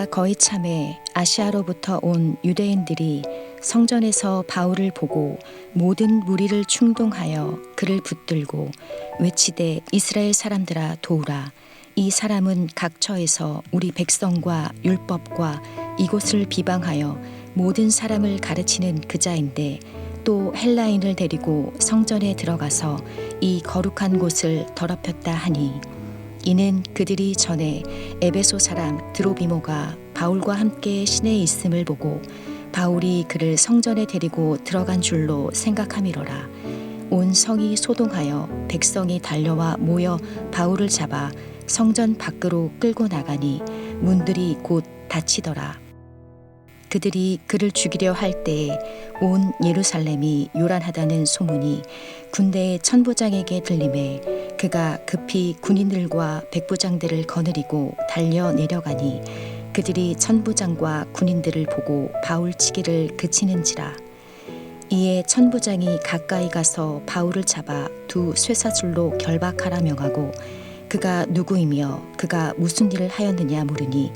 때가 거의 참에 아시아로부터 온 유대인들이 성전에서 바울을 보고 모든 무리를 충동하여 그를 붙들고 외치되 이스라엘 사람들아 도우라. 이 사람은 각처에서 우리 백성과 율법과 이곳을 비방하여 모든 사람을 가르치는 그자인데 또 헬라인을 데리고 성전에 들어가서 이 거룩한 곳을 더럽혔다 하니 이는 그들이 전에 에베소 사람 드로비모가 바울과 함께 시내에 있음을 보고 바울이 그를 성전에 데리고 들어간 줄로 생각함이로라. 온 성이 소동하여 백성이 달려와 모여 바울을 잡아 성전 밖으로 끌고 나가니 문들이 곧 닫히더라. 그들이 그를 죽이려 할 때에 온 예루살렘이 요란하다는 소문이 군대의 천부장에게 들림에 그가 급히 군인들과 백부장들을 거느리고 달려 내려가니 그들이 천부장과 군인들을 보고 바울 치기를 그치는지라. 이에 천부장이 가까이 가서 바울을 잡아 두 쇠사슬로 결박하라 명하고 그가 누구이며 그가 무슨 일을 하였느냐 물으니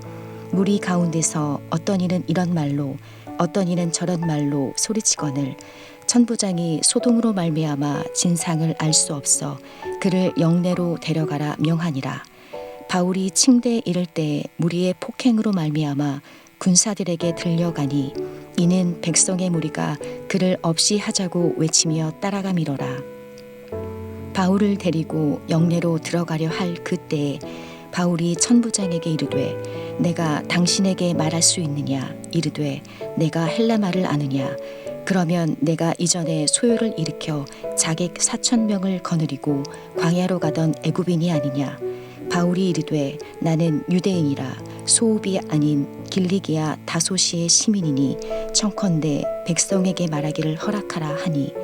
무리 가운데서 어떤 이는 이런 말로 어떤 이는 저런 말로 소리치거늘 천부장이 소동으로 말미암아 진상을 알 수 없어 그를 영내로 데려가라 명하니라. 바울이 층대에 이를 때 무리의 폭행으로 말미암아 군사들에게 들려가니 이는 백성의 무리가 그를 없이 하자고 외치며 따라가미로라. 바울을 데리고 영내로 들어가려 할 그때에 바울이 천부장에게 이르되 내가 당신에게 말할 수 있느냐 이르되 내가 헬라말을 아느냐 그러면 내가 이전에 소요를 일으켜 자객 4,000명을 거느리고 광야로 가던 애굽인이 아니냐. 바울이 이르되 나는 유대인이라 소읍이 아닌 길리기아 다소시의 시민이니 청컨대 백성에게 말하기를 허락하라 하니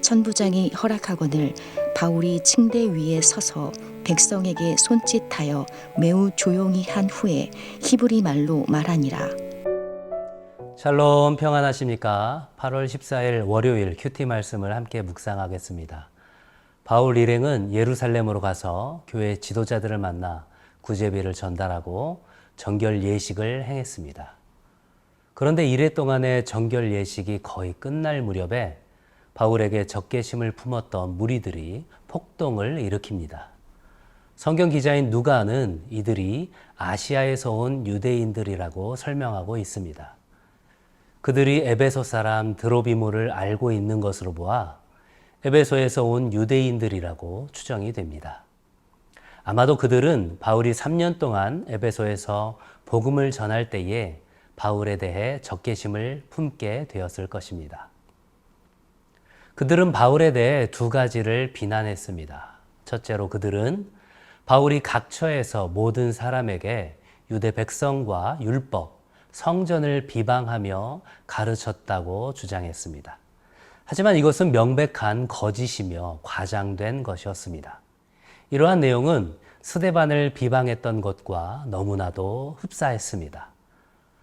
천부장이 허락하거늘 바울이 층대 위에 서서 백성에게 손짓하여 매우 조용히 한 후에 히브리 말로 말하니라. 샬롬 평안하십니까? 8월 14일 월요일 큐티 말씀을 함께 묵상하겠습니다. 바울 일행은 예루살렘으로 가서 교회 지도자들을 만나 구제비를 전달하고 정결 예식을 행했습니다. 그런데 이래 동안의 정결 예식이 거의 끝날 무렵에 바울에게 적개심을 품었던 무리들이 폭동을 일으킵니다. 성경 기자인 누가는 이들이 아시아에서 온 유대인들이라고 설명하고 있습니다. 그들이 에베소 사람 드로비모를 알고 있는 것으로 보아 에베소에서 온 유대인들이라고 추정이 됩니다. 아마도 그들은 바울이 3년 동안 에베소에서 복음을 전할 때에 바울에 대해 적개심을 품게 되었을 것입니다. 그들은 바울에 대해 두 가지를 비난했습니다. 첫째로 그들은 바울이 각처에서 모든 사람에게 유대 백성과 율법, 성전을 비방하며 가르쳤다고 주장했습니다. 하지만 이것은 명백한 거짓이며 과장된 것이었습니다. 이러한 내용은 스데반을 비방했던 것과 너무나도 흡사했습니다.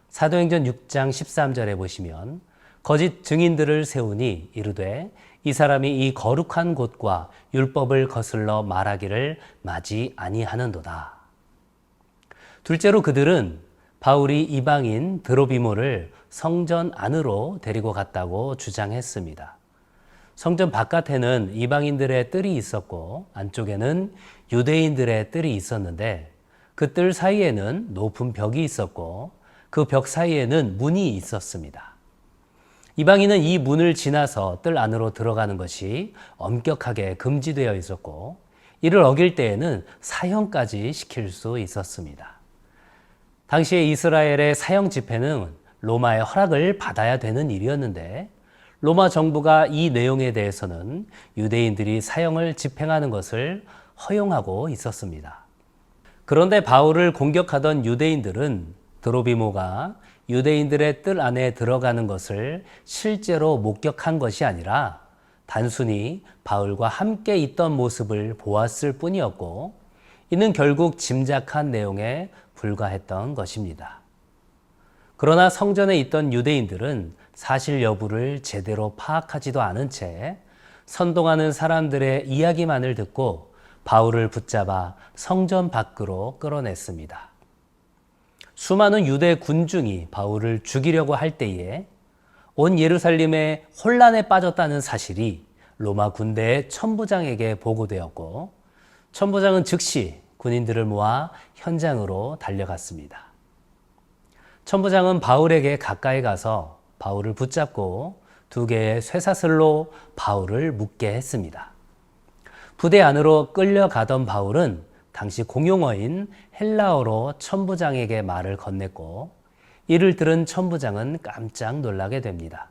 사도행전 6장 13절에 보시면 거짓 증인들을 세우니 이르되 이 사람이 이 거룩한 곳과 율법을 거슬러 말하기를 마지 아니하는도다. 둘째로 그들은 바울이 이방인 드로비모를 성전 안으로 데리고 갔다고 주장했습니다. 성전 바깥에는 이방인들의 뜰이 있었고 안쪽에는 유대인들의 뜰이 있었는데 그 뜰 사이에는 높은 벽이 있었고 그 벽 사이에는 문이 있었습니다. 이방인은 이 문을 지나서 뜰 안으로 들어가는 것이 엄격하게 금지되어 있었고 이를 어길 때에는 사형까지 시킬 수 있었습니다. 당시에 이스라엘의 사형 집행은 로마의 허락을 받아야 되는 일이었는데 로마 정부가 이 내용에 대해서는 유대인들이 사형을 집행하는 것을 허용하고 있었습니다. 그런데 바울을 공격하던 유대인들은 드로비모가 유대인들의 뜰 안에 들어가는 것을 실제로 목격한 것이 아니라 단순히 바울과 함께 있던 모습을 보았을 뿐이었고 이는 결국 짐작한 내용에 불과했던 것입니다. 그러나 성전에 있던 유대인들은 사실 여부를 제대로 파악하지도 않은 채 선동하는 사람들의 이야기만을 듣고 바울을 붙잡아 성전 밖으로 끌어냈습니다. 수많은 유대 군중이 바울을 죽이려고 할 때에 온 예루살렘에 혼란에 빠졌다는 사실이 로마 군대의 천부장에게 보고되었고, 천부장은 즉시 군인들을 모아 현장으로 달려갔습니다. 천부장은 바울에게 가까이 가서 바울을 붙잡고 2개의 쇠사슬로 바울을 묶게 했습니다. 부대 안으로 끌려가던 바울은 당시 공용어인 헬라어로 천부장에게 말을 건넸고, 이를 들은 천부장은 깜짝 놀라게 됩니다.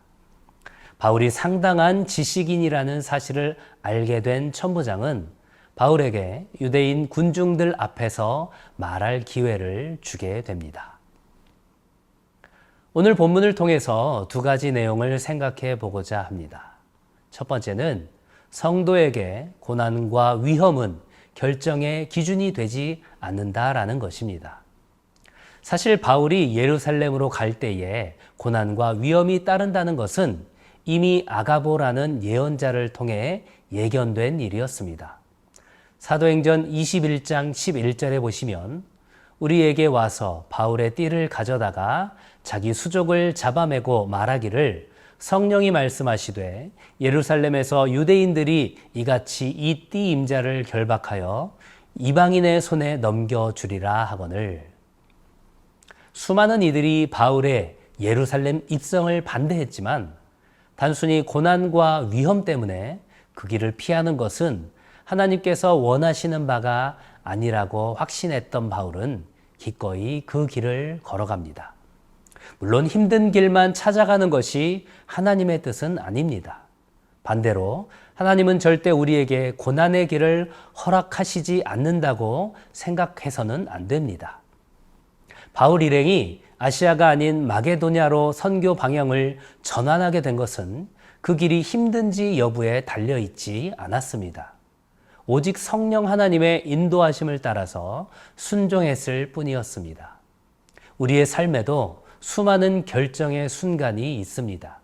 바울이 상당한 지식인이라는 사실을 알게 된 천부장은 바울에게 유대인 군중들 앞에서 말할 기회를 주게 됩니다. 오늘 본문을 통해서 2가지 내용을 생각해 보고자 합니다. 첫 번째는 성도에게 고난과 위험은 결정의 기준이 되지 않는다라는 것입니다. 사실 바울이 예루살렘으로 갈 때에 고난과 위험이 따른다는 것은 이미 아가보라는 예언자를 통해 예견된 일이었습니다. 사도행전 21장 11절에 보시면 우리에게 와서 바울의 띠를 가져다가 자기 수족을 잡아매고 말하기를 성령이 말씀하시되 예루살렘에서 유대인들이 이같이 이 띠 임자를 결박하여 이방인의 손에 넘겨주리라 하거늘. 수많은 이들이 바울의 예루살렘 입성을 반대했지만 단순히 고난과 위험 때문에 그 길을 피하는 것은 하나님께서 원하시는 바가 아니라고 확신했던 바울은 기꺼이 그 길을 걸어갑니다. 물론 힘든 길만 찾아가는 것이 하나님의 뜻은 아닙니다. 반대로 하나님은 절대 우리에게 고난의 길을 허락하시지 않는다고 생각해서는 안 됩니다. 바울 일행이 아시아가 아닌 마게도냐로 선교 방향을 전환하게 된 것은 그 길이 힘든지 여부에 달려있지 않았습니다. 오직 성령 하나님의 인도하심을 따라서 순종했을 뿐이었습니다. 우리의 삶에도 수많은 결정의 순간이 있습니다.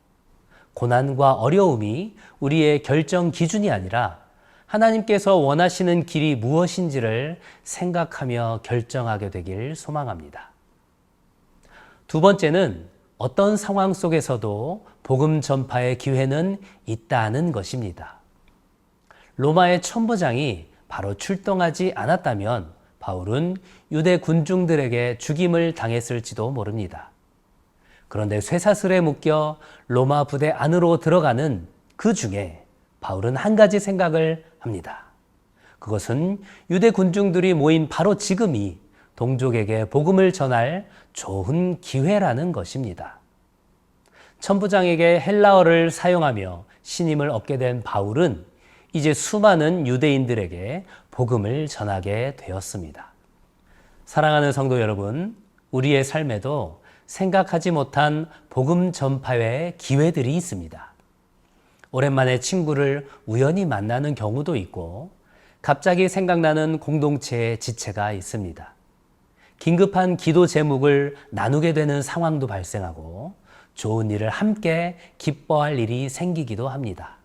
고난과 어려움이 우리의 결정 기준이 아니라 하나님께서 원하시는 길이 무엇인지를 생각하며 결정하게 되길 소망합니다. 2번째는 어떤 상황 속에서도 복음 전파의 기회는 있다는 것입니다. 로마의 천부장이 바로 출동하지 않았다면 바울은 유대 군중들에게 죽임을 당했을지도 모릅니다. 그런데 쇠사슬에 묶여 로마 부대 안으로 들어가는 그 중에 바울은 한 가지 생각을 합니다. 그것은 유대 군중들이 모인 바로 지금이 동족에게 복음을 전할 좋은 기회라는 것입니다. 천부장에게 헬라어를 사용하며 신임을 얻게 된 바울은 이제 수많은 유대인들에게 복음을 전하게 되었습니다. 사랑하는 성도 여러분, 우리의 삶에도 생각하지 못한 복음 전파의 기회들이 있습니다. 오랜만에 친구를 우연히 만나는 경우도 있고, 갑자기 생각나는 공동체의 지체가 있습니다. 긴급한 기도 제목을 나누게 되는 상황도 발생하고, 좋은 일을 함께 기뻐할 일이 생기기도 합니다.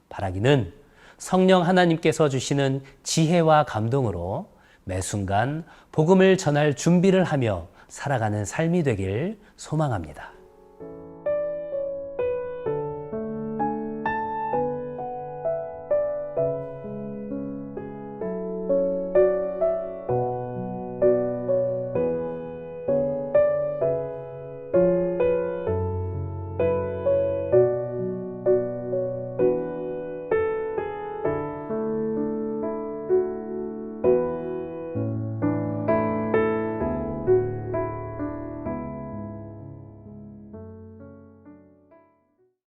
바라기는 성령 하나님께서 주시는 지혜와 감동으로 매 순간 복음을 전할 준비를 하며 살아가는 삶이 되길 소망합니다.